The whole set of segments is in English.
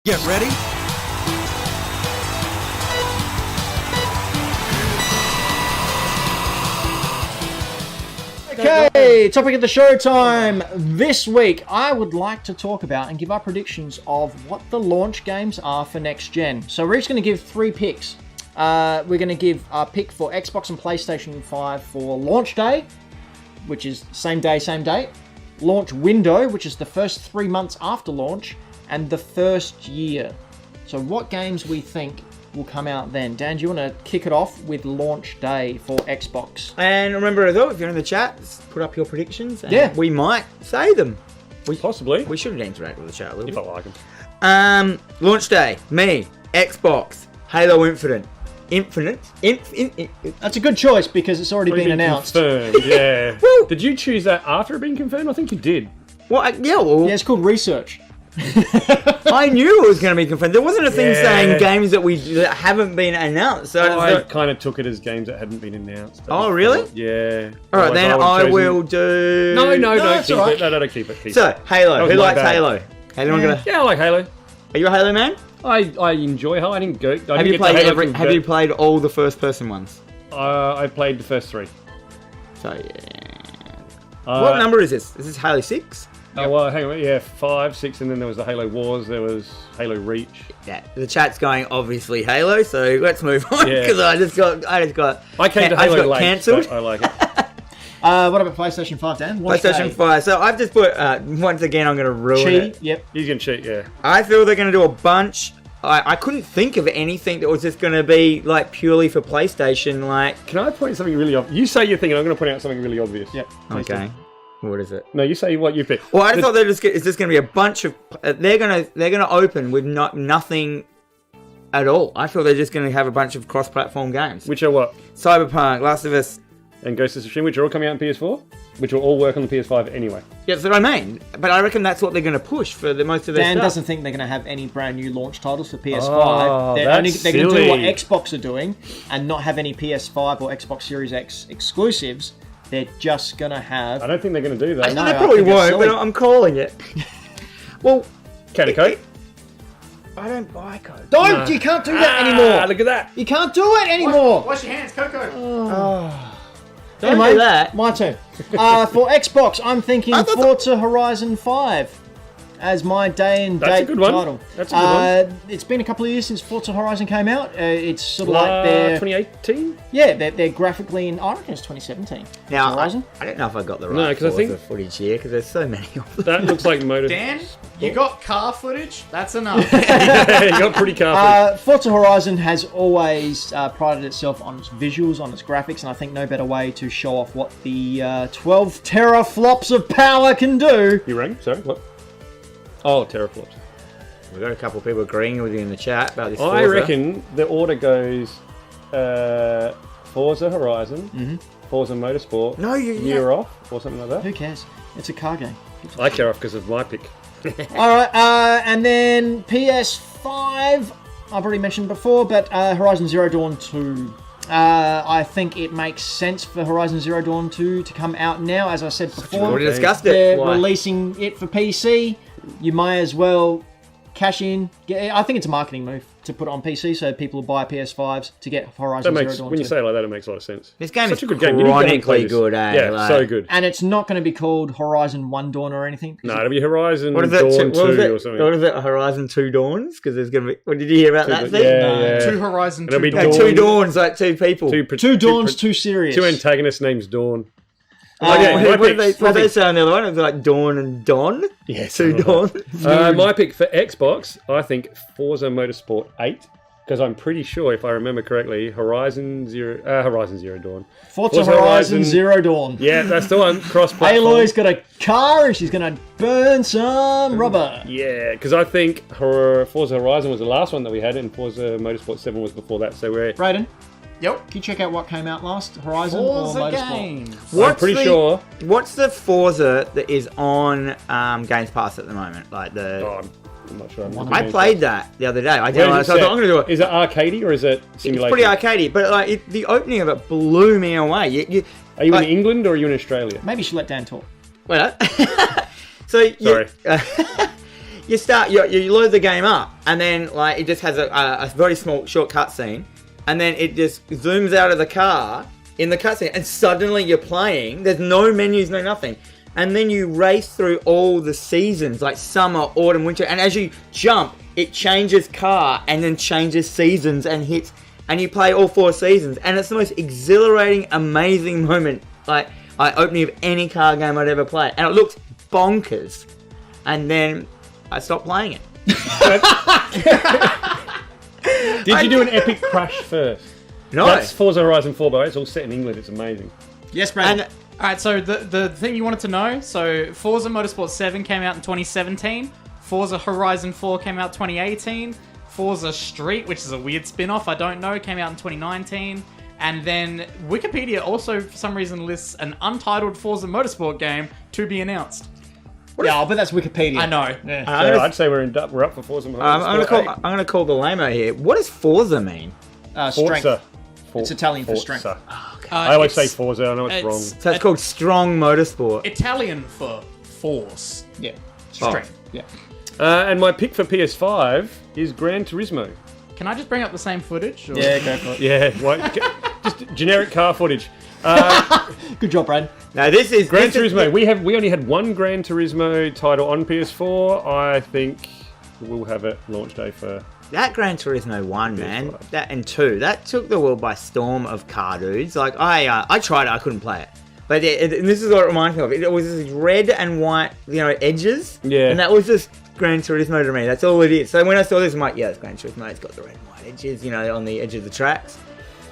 Get ready. Okay, topic of the show time. This week, I would like to talk about and give our predictions of what the launch games are for next gen. So we're each going to give 3 picks. We're going to give our pick for Xbox and PlayStation 5 for launch day, which is same day, same date. Launch window, which is the first 3 months after launch, and the first year. So what games we think will come out then? Dan, do you want to kick it off with launch day for Xbox? And remember as well, if you're in the chat, just put up your predictions. And Yeah. we might say them. Possibly. We should interact with the chat a little If bit. I like them. Launch day, me, Xbox, Halo Infinite. That's a good choice because it's already been announced. Confirmed, yeah. Woo! Did you choose that after it being confirmed? I think you did. Well, Yeah, it's called research. I knew it was going to be confirmed. There wasn't a thing Yeah. saying games that haven't been announced. So I kind of took it as games that hadn't been announced. Oh, really? Yeah. All right, then I will do... No, don't it's keep all right. it. No, keep it. Keep it. So, Halo. That was Who my likes bad. Halo? Anyone gonna... Yeah, I like Halo. Are you a Halo man? I enjoy Halo. I didn't go. Have you played all the first-person ones? I played the first 3. So, yeah. What number is this? Is this Halo 6? Oh, well, hang on. Yeah, 5, 6, and then there was the Halo Wars. There was Halo Reach. Yeah, the chat's going obviously Halo, so let's move on Yeah. because I just got I came to I just Halo got late. cancelled. But I like it. What about PlayStation 5, Dan? Launch PlayStation day. 5. So I've just put once again I'm going to ruin Cheat, it. yep. You can cheat, yeah. I feel they're going to do a bunch. I couldn't think of anything that was just going to be like purely for PlayStation. Like, Can I point out something really obvious? You say you're thinking, I'm going to point out something really obvious. Yep. okay, what is it? No, you say what you pick. Well, I thought it's just going to be a bunch of. They're gonna open with nothing at all. I feel they're just going to have a bunch of cross-platform games. Which are what? Cyberpunk, Last of Us. And Ghost of Tsushima, which are all coming out on PS4, which will all work on the PS5 anyway. Yeah, that's what I mean. But I reckon that's what they're going to push for the most of their Dan stuff. doesn't think they're going to have any brand new launch titles for PS5. Oh, they're that's going to do what silly. Xbox are doing and not have any PS5 or Xbox Series X exclusives. They're just going to have... I don't think they're going to do that. No, they I probably think it's won't, but silly. I'm calling it. Well, Catacode? I don't buy code. Don't! No. You can't do that anymore! Look at that. You can't do it anymore! Wash your hands, Coco. Don't Anyway, do that. my turn. For Xbox, I'm thinking I thought Forza Horizon 5 as my day and That's a date good one. title. That's a good one. It's been a couple of years since Forza Horizon came out. It's sort of like their 2018? they're graphically in. I reckon it's 2017. Now, Horizon. I don't know if I got the No, right 'cause I think- Forza footage here because there's so many of them. That looks like motor. Dan, you got car footage? That's enough. You got pretty careful. Forza Horizon has always prided itself on its visuals, on its graphics, and I think no better way to show off what the 12 teraflops of power can do. You rang? Sorry, what? Oh, teraflops. We've got a couple of people agreeing with you in the chat about this Forza. I reckon the order goes Forza Horizon, Forza Motorsport, No, Year Off, or something like that. Who cares? It's a car game. I care off because of my pick. All right, and then PS5. I've already mentioned before, but Horizon Zero Dawn 2. I think it makes sense for Horizon Zero Dawn 2 to come out now. As I said We before, already discussed it. they're Why? releasing it for PC. You may as well cash in. I think it's a marketing move to put it on PC so people will buy PS5s to get That Horizon Zero makes Dawn when 2. you say it like that, it makes a lot of sense. This game Such is a good game. You need to go and play chronically this. good, eh? Yeah, Like- so good. And it's not going to be called Horizon 1 Dawn or anything. No, it'll be Horizon What is Dawn it? 2 or something. What is it? Horizon 2 Dawns? Because there's going to be... What did you hear about that thing? Yeah. Two Horizon, It'll two be Dawn. No, Dawn. 2 Dawns, like 2 people. Two Dawns, too serious. Two antagonists names Dawn. Okay, my what did picks. they say on the other one? It was like Dawn and Don? Yeah, 2 Dawns? My pick for Xbox, I think Forza Motorsport 8, because I'm pretty sure, if I remember correctly, Horizon Zero Dawn. Forza Forza Horizon Horizon- Zero Dawn. Yeah, that's the one. Cross-platform. Aloy's got a car and she's going to burn some rubber. Yeah, because I think Forza Horizon was the last one that we had, and Forza Motorsport 7 was before that. So we're. Brayden, Yep. can you check out what came out last? Horizon Forza or Motorsport? games. I'm pretty sure. What's the Forza that is on Games Pass at the moment? Like the... Oh, I'm not sure. I played that the other day. I did. Where is So it I thought set? I'm going to do it. Is it arcadey or is it simulation? It's pretty arcadey, but like the opening of it blew me away. Are you like- in England or are you in Australia? Maybe you should let Dan talk. Well, so Sorry. you load the game up, and then like it just has a very small short cutscene, and then it just zooms out of the car in the cutscene, and suddenly you're playing. There's no menus, no nothing, and then you race through all the seasons, like summer, autumn, winter, and as you jump, it changes car and then changes seasons and hits, and you play all 4 seasons, and it's the most exhilarating, amazing moment, like opening of any car game I'd ever played, and it looks bonkers, and then I stopped playing it. Did you do an epic crash first? No. That's Forza Horizon 4, but it's all set in England. It's amazing. Yes, Brad. All right, so the thing you wanted to know, so Forza Motorsport 7 came out in 2017, Forza Horizon 4 came out 2018, Forza Street, which is a weird spin-off, I don't know, came out in 2019, and then Wikipedia also, for some reason, lists an untitled Forza Motorsport game to be announced. Yeah, but that's Wikipedia. I know. Yeah. So I'd say we're up for Forza Motorsport. I'm gonna call the lame-o here. What does Forza mean? Strength. Forza. It's Italian for strength. I always say Forza. I know it's wrong. So it's called Strong Motorsport. Italian for force. Yeah. Strength. Yeah. And my pick for PS5 is Gran Turismo. Can I just bring up the same footage? Or? Yeah, go for it. Yeah, just generic car footage. Good job, Brad. Now this is Gran Turismo. We only had one Gran Turismo title on PS4. I think we'll have it launch day for that Gran Turismo 1, man, that and 2, that took the world by storm of car dudes. Like I tried it, I couldn't play it, but and this is what it reminds me of. It was these red and white, edges. Yeah. And that was just Gran Turismo to me. That's all it is. So when I saw this, I'm like, yeah, it's Gran Turismo. It's got the red and white edges, on the edge of the tracks.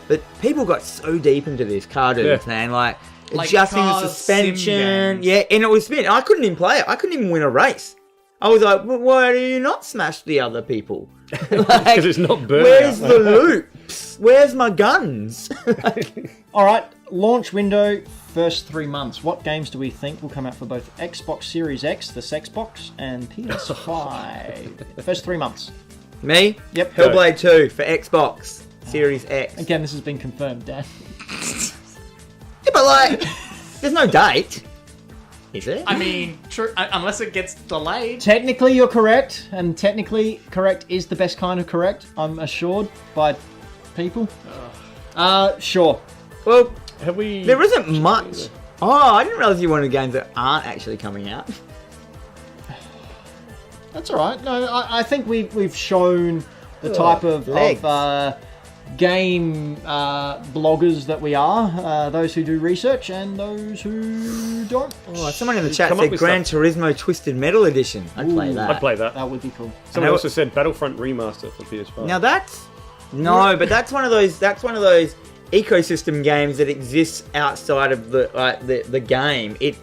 But people got so deep into this car dudes, man. Like adjusting the car suspension, sim games. yeah, and it was spin. I couldn't even play it. I couldn't even win a race. I was like, well, why do you not smash the other people? because it's not burning. Where's the loops? Where's my guns? All right, launch window, first 3 months. What games do we think will come out for both Xbox Series X, the Sexbox, and PS5? The first 3 months. Me? Yep. Hellblade 2 for Xbox Series X. Again, this has been confirmed, Dan. Yeah, but there's no date. Is it? I mean, true, unless it gets delayed. Technically, you're correct, and technically, correct is the best kind of correct, I'm assured, by people. Sure. Well, Have we? there isn't much. Oh, I didn't realize you wanted games that aren't actually coming out. That's all right. No, I think we've shown the type of game bloggers that we are. Those who do research and those who don't. Oh, someone in the chat come up said with Gran Turismo Twisted Metal Edition. I'd play that. I'd play that. That would be cool. Someone also said Battlefront Remaster for PS5. Now that's but that's one of those ecosystem games that exists outside of the game. It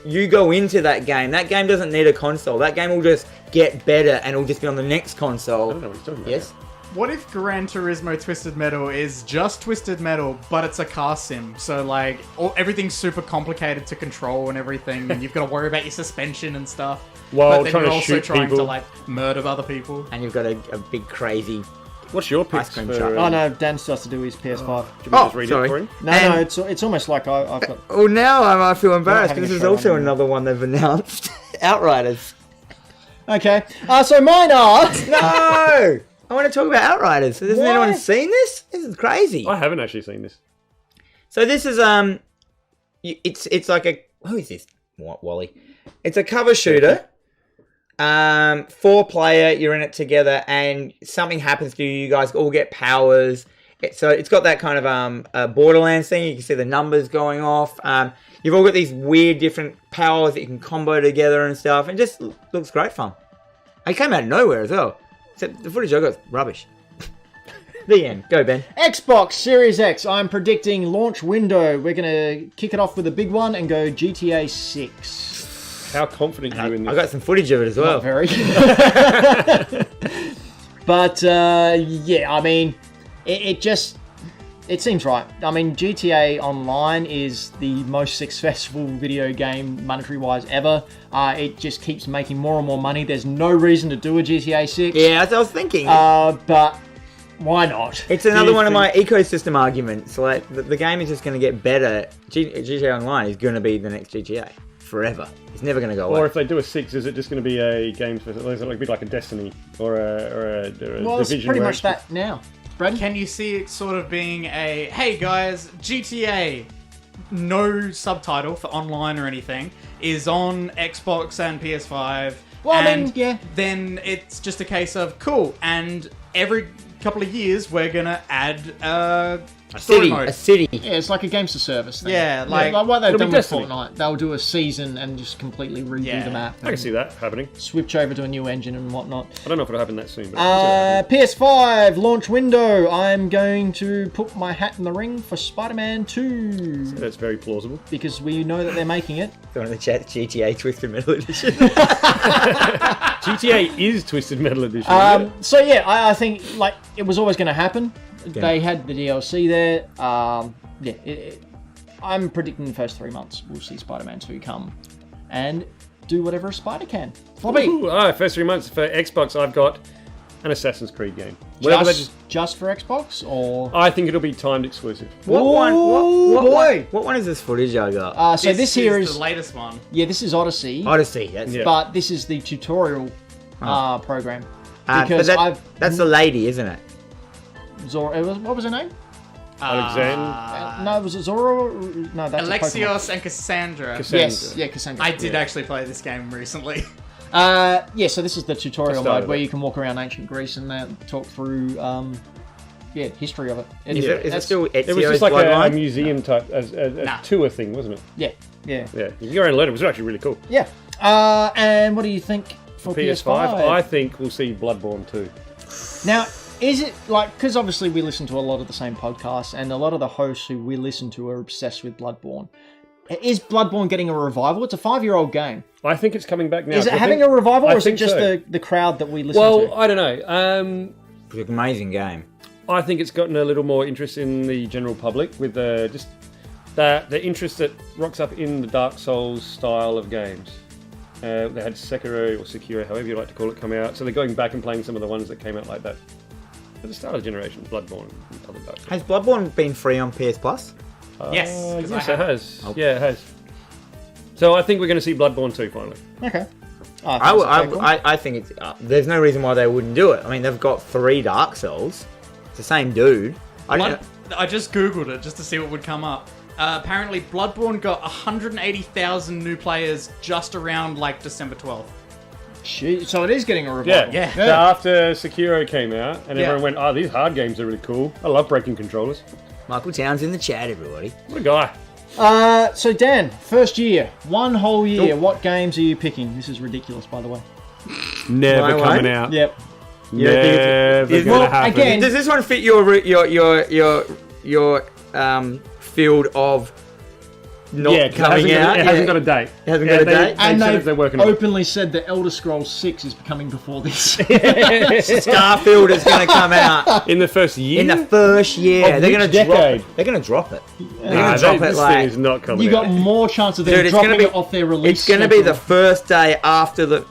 you go into that game. That game doesn't need a console. That game will just get better and it'll just be on the next console. I don't know what you're talking about. Yes. What if Gran Turismo Twisted Metal is just Twisted Metal, but it's a car sim? So, everything's super complicated to control and everything, and you've got to worry about your suspension and stuff. While but then trying you're to also shoot trying people. to, murder other people. And you've got a big crazy. What's your Ice picks cream for? truck. Oh no, Dan still has to do his PS5. Should we Oh, just read sorry. it for him? No, And- it's almost like I've got. Well, now I feel embarrassed having because a this is show also on. another one they've announced. Outriders. Okay, so mine are. No! I want to talk about Outriders. Hasn't Why? anyone seen this? This is crazy. I haven't actually seen this. So this is it's like a who is this? What, Wally? It's a cover shooter. 4-player. You're in it together, and something happens to you. You guys all get powers. So it's got that kind of Borderlands thing. You can see the numbers going off. You've all got these weird different powers that you can combo together and stuff. And just looks great fun. It came out of nowhere as well. Except the footage I got is rubbish. The end. Go, Ben. Xbox Series X. I'm predicting launch window. We're gonna kick it off with a big one and go GTA 6. How confident are you in this? I got some footage of it as well. Not very. But yeah, I mean, it seems right. I mean, GTA Online is the most successful video game monetary-wise ever. It just keeps making more and more money. There's no reason to do a GTA 6. Yeah, that's what I was thinking. But why not? It's another one of my ecosystem arguments. Like the game is just going to get better. GTA Online is going to be the next GTA. forever. It's never going to go away. Or if they do a 6, is it just going to be a games? Is it like a bit like a Destiny or a Well, it's Division? pretty where much it's- that now. Brad? Can you see it sort of being a, hey guys, GTA, no subtitle for online or anything, is on Xbox and PS5. Well, I and mean, yeah. Then it's just a case of, cool, and every couple of years we're going to add a story city. mode. A city. Yeah, it's like a games to service thing. Yeah, like- what they've It'll be done with Destiny. Fortnite. They'll do a season and just completely redo Yeah. the map. I can see that happening. Switch over to a new engine and whatnot. I don't know if it'll happen that soon. But I can see it PS5 launch window. I'm going to put my hat in the ring for Spider-Man 2 happening. That's very plausible. because we know that they're making it. Go in the chat, GTA Twisted Metal Edition. GTA is Twisted Metal Edition. isn't it? So yeah, I think like it was always going to happen. They had the DLC there. I'm predicting the first 3 months we'll see Spider-Man 2 come and do whatever a spider can. Floppy. Ooh, first 3 months for Xbox, I've got an Assassin's Creed game. Whatever they Just for Xbox or? I think it'll be timed exclusive. What one? Oh, boy. What one is this footage I got? So this here is the latest one. yeah, this is Odyssey, Odyssey. That's Yeah. but this is the tutorial program but because that's the lady, isn't it? Zora. What was her name? Alexander. No, was it Zora? No, that's a Pokemon. Alexios and Cassandra. Yes, yeah, Cassandra. I did actually play this game recently. Yeah, so this is the tutorial I started mode where it. you can walk around ancient Greece and talk through, history of it. Is it still It was Ezio's just like a bloodline? museum type, a Nah. tour thing, wasn't it? Yeah. Yeah. You can go around and learn. It was actually really cool. Yeah. And what do you think for PS5, PS5? I think we'll see Bloodborne 2. Now, is it like, because obviously we listen to a lot of the same podcasts, and a lot of the hosts who we listen to are obsessed with Bloodborne. Is Bloodborne getting a revival? It's a 5-year-old game. I think it's coming back now. Is it 'cause I having think- a revival, I or is it think just so. the crowd that we listen Well, to? I don't know. It's an amazing game. I think it's gotten a little more interest in the general public with just the interest that rocks up in the Dark Souls style of games. They had Sekiro or Sekiro, however you like to call it, come out. So they're going back and playing some of the ones that came out like that at the start of the generation, Bloodborne and other Dark Souls. Has Bloodborne been free on PS Plus? Yes, 'cause Yes, I it have. has. Yeah, it has. So I think we're going to see Bloodborne 2 finally. Okay. I think it's. There's no reason why they wouldn't do it. I mean, they've got 3 Dark Souls. It's the same dude. I just googled it just to see what would come up. Apparently, Bloodborne got 180,000 new players just around like December 12th. So it is getting a revival. Yeah. So after Sekiro came out, and Yeah. everyone went, "Oh, these hard games are really cool. I love breaking controllers." Michael Town's in the chat, everybody. What a guy! So Dan, first year, 1 whole year. Oh. What games are you picking? This is ridiculous, by the way. Never My coming one? out. Yep. Never Well, gonna happen. again- Does this one fit your field of not yeah, 'cause coming out? It hasn't got a date. It hasn't got a date? And They said they've they're working on it. openly said that Elder Scrolls 6 is coming before this. Starfield is going to come out in the first year. in the first year. Of They're going which to drop decade? it. They're going to drop it. They're Nah, going to drop it this like. thing is not coming. You out. got more chance of them Dude, it's dropping going to be it off their release. It's going to be the schedule. first day after the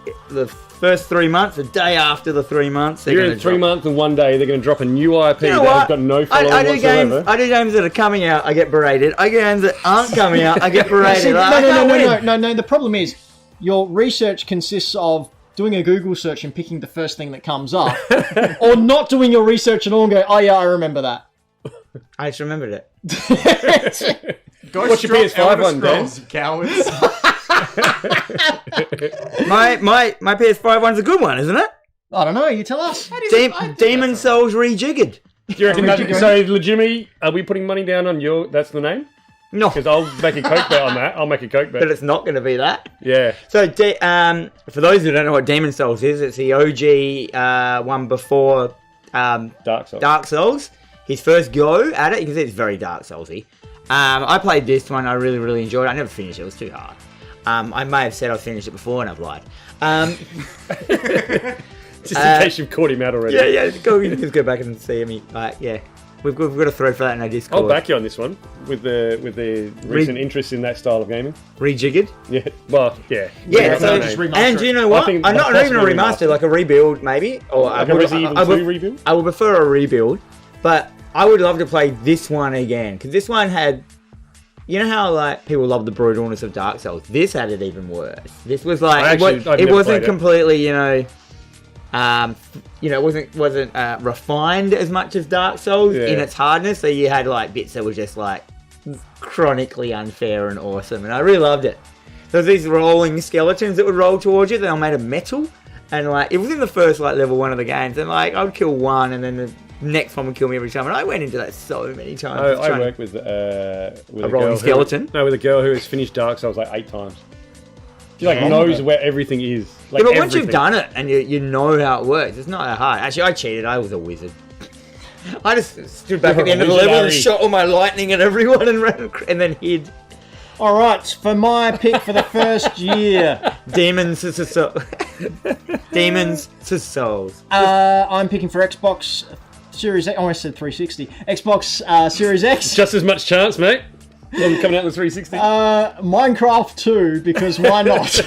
first 3 months. The day after the 3 months, they're You're going in to 3 months and one day they're going to drop a new IP You know that has what? got no following I do whatsoever. games. I do games that are coming out. I get berated. I get games that aren't coming out. I get berated. See, Like, I can't win. no. The problem is your research consists of doing a Google search and picking the first thing that comes up, or not doing your research at all and go, oh yeah, I remember that. I just remembered it. What's your PS5 one, Dan? You cowards. My PS5 one's a good one, isn't it? I don't know. You tell us. Demon Souls Rejiggered. Do you reckon that, so legitimately, are we putting money down on your, that's the name? No, Because I'll make a Coke bet on that. I'll make a Coke bet. but it's not going to be that. Yeah. So, for those who don't know what Demon Souls is, it's the OG one before Dark Souls. Dark Souls. His first go at it, you can see it's very Dark Soulsy. I played this one. I really, really enjoyed it. I never finished it. It was too hard. I may have said I finished it before and I've lied. Just in case you've caught him out already. Yeah. You can just go back and see me. Yeah. We've got a thread for that in our Discord. I'll back you on this one with the recent interest in that style of gaming. Rejiggered. Yeah. Well, yeah. Yeah, so so, just remaster and do you know I what? think I'm not even a possibly remaster, remaster. like a rebuild, maybe. Or Like a Resident Evil 2 rebuild? I would prefer a rebuild, but I would love to play this one again because this one had, you know how like people love the brutalness of Dark Souls. This had it even worse. This was like I've it never wasn't played it. completely, it wasn't refined as much as Dark Souls Yeah. in its hardness. So you had like bits that were just like chronically unfair and awesome, and I really loved it. There was these rolling skeletons that would roll towards you. They were made of metal, and like it was in the first like level 1 of the games, and like I would kill one, and then the next one would kill me every time, and I went into that so many times. I work with a rolling girl skeleton? with a girl who has finished Dark Souls like 8 times. She like Yeah. knows where everything is. Like, Yeah, but once you've everything. done it and you know how it works, it's not that hard. Actually, I cheated. I was a wizard. I just stood back You're at the end a of the level and wizardary. shot all my lightning at everyone and then hid. All right, for my pick for the first year, Demons to Demons to Souls. I'm picking for Xbox Series X. Oh, I said 360. Xbox Series X. Just as much chance, mate. I'm coming out with 360. Minecraft 2, because why not?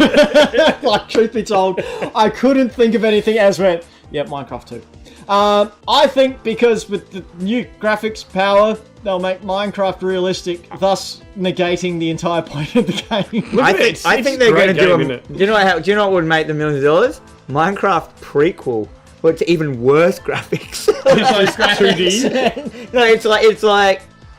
Like, truth be told, I couldn't think of anything else. Went, yep, Minecraft 2. I think because with the new graphics power, they'll make Minecraft realistic, thus negating the entire point of the game. I It's think a they're going great to do game, them. isn't it? Do you know what would make them millions of dollars? Minecraft prequel, but it's even worse graphics. It's like 2D. No,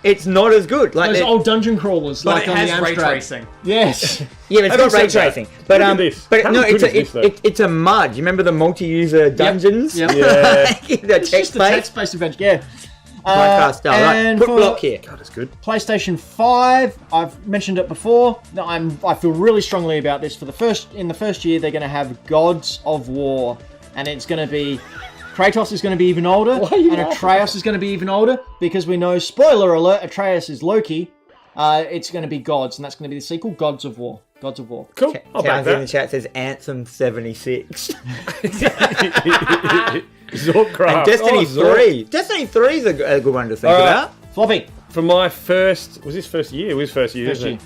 it's not as good. Like Those they- old dungeon crawlers, But like it on has the ray Amstrad. tracing. Yes. Yeah, but it's Having not ray said that, tracing. But look at this. but How no, good is this, though? it's a mud. You remember the multi-user dungeons? Yep. Yeah. the It's just text a based text-based adventure, yeah. Minecraft style. Right, and put for- block here. God, that's good. PlayStation 5, I've mentioned it before. I feel really strongly about this. In the first year, they're going to have Gods of War, and it's going to be Kratos is going to be even older, Why are you and laughing? Atreus is going to be even older because we know, spoiler alert, Atreus is Loki. It's going to be Gods, and that's going to be the sequel, Gods of War. Gods of War. Cool. I'll back Towns in the that. chat says Anthem 76. Zorcraft. And Destiny Oh, Zork. 3. Destiny 3 is a good one to think All right. about. Floppy. For my first... Was this first year? It was first year, First isn't it?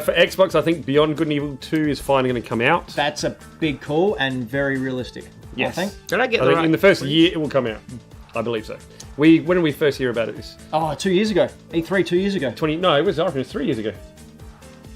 For Xbox, I think Beyond Good and Evil 2 is finally going to come out. That's a big call and very realistic. Yes. I think. Did I get I the think right? in the first year it will come out. I believe so. When did we first hear about it? This Oh, 2 years ago. E3 2 years ago. 20? No, it was. I reckon it was 3 years ago.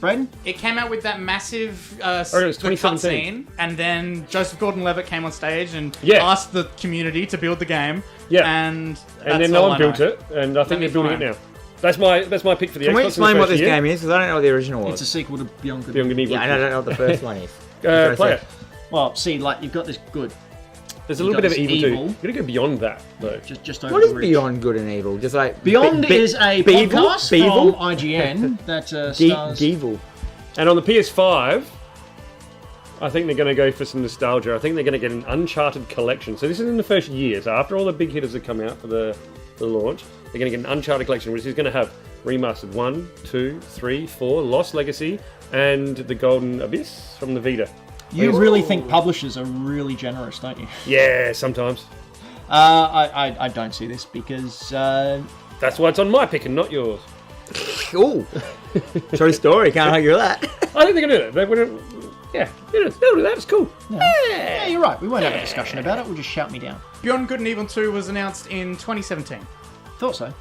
Braden? It came out with that massive it was 2017. cutscene, and then Joseph Gordon-Levitt came on stage and Yeah. asked the community to build the game. Yeah. and And then that's no all one I know. built it, and I think That'd they're be building it fine. now. That's my pick for the Can Xbox. we in the explain what first this year. game is? Because I don't know what the original It's was. a sequel to Beyond Good. Beyond Good and Evil. Yeah, I don't know what the first one is. Play it. Well, see, like, you've got this good. There's a You've little bit got of this evil, evil. too. You're gonna go beyond that though. Just over What the is ridge. Beyond Good and Evil? Just like Beyond is a podcast Beevil? from IGN that stars... Evil. And on the PS5, I think they're going to go for some nostalgia. I think they're going to get an Uncharted collection. So this is in the first year. So after all the big hitters have come out for the launch, they're going to get an Uncharted collection, which is going to have remastered 1, 2, 3, 4, Lost Legacy, and the Golden Abyss from the Vita. You really think publishers are really generous, don't you? Yeah, sometimes. I don't see this because... That's why it's on my pick and not yours. Ooh. True story. Can't argue with that. I think they're going to do that. They're gonna, yeah, they'll do that. It's cool. yeah, you're right. We won't have a discussion about it. We'll just shout me down. Beyond Good and Evil 2 was announced in 2017. Thought so.